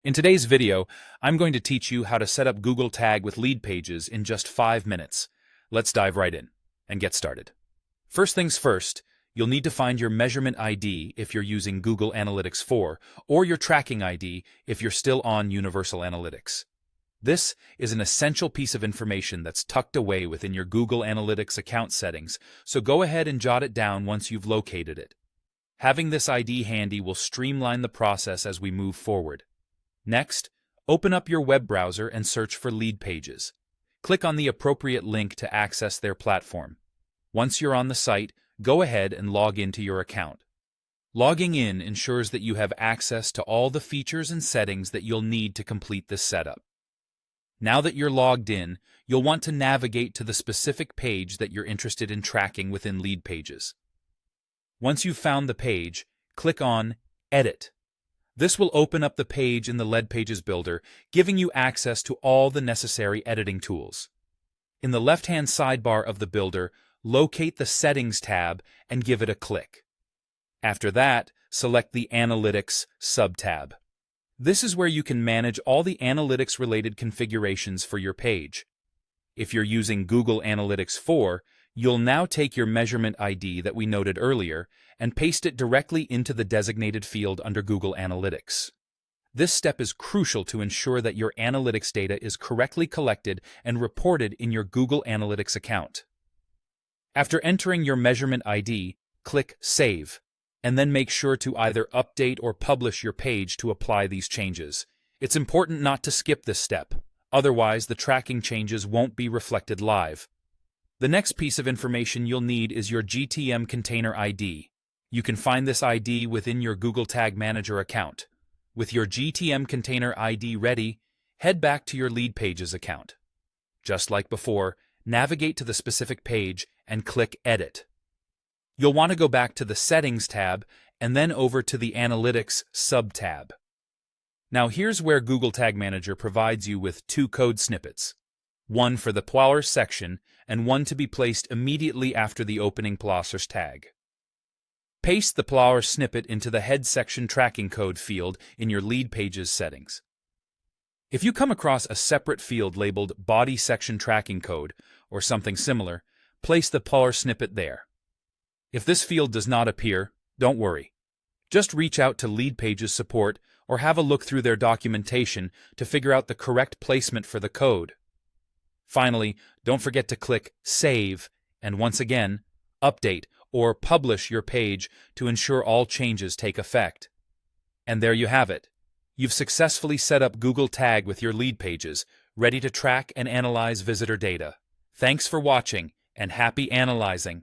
In today's video, I'm going to teach you how to set up Google Tag with Leadpages in just 5 minutes. Let's dive right in and get started. First things first, you'll need to find your measurement ID if you're using Google Analytics 4, or your tracking ID if you're still on Universal Analytics. This is an essential piece of information that's tucked away within your Google Analytics account settings, so go ahead and jot it down once you've located it. Having this ID handy will streamline the process as we move forward. Next, open up your web browser and search for Leadpages. Click on the appropriate link to access their platform. Once you're on the site, go ahead and log into your account. Logging in ensures that you have access to all the features and settings that you'll need to complete this setup. Now that you're logged in, you'll want to navigate to the specific page that you're interested in tracking within Leadpages. Once you've found the page, click on Edit. This will open up the page in the Leadpages builder, giving you access to all the necessary editing tools. In the left-hand sidebar of the builder, locate the Settings tab and give it a click. After that, select the Analytics sub-tab. This is where you can manage all the analytics-related configurations for your page. If you're using Google Analytics 4, you'll now take your measurement ID that we noted earlier and paste it directly into the designated field under Google Analytics. This step is crucial to ensure that your analytics data is correctly collected and reported in your Google Analytics account. After entering your measurement ID, click Save, and then make sure to either update or publish your page to apply these changes. It's important not to skip this step, otherwise the tracking changes won't be reflected live. The next piece of information you'll need is your GTM container ID. You can find this ID within your Google Tag Manager account. With your GTM container ID ready, head back to your Leadpages account. Just like before, navigate to the specific page and click Edit. You'll want to go back to the Settings tab and then over to the Analytics sub-tab. Now here's where Google Tag Manager provides you with 2 code snippets. One for the Plowers section and one to be placed immediately after the opening Plowers tag. Paste the Plowers snippet into the Head Section Tracking Code field in your Leadpages settings. If you come across a separate field labeled Body Section Tracking Code or something similar, place the Plowers snippet there. If this field does not appear, don't worry. Just reach out to Leadpages support or have a look through their documentation to figure out the correct placement for the code. Finally, don't forget to click Save and once again, update or publish your page to ensure all changes take effect. And there you have it. You've successfully set up Google Tag with your Leadpages, ready to track and analyze visitor data. Thanks for watching and happy analyzing.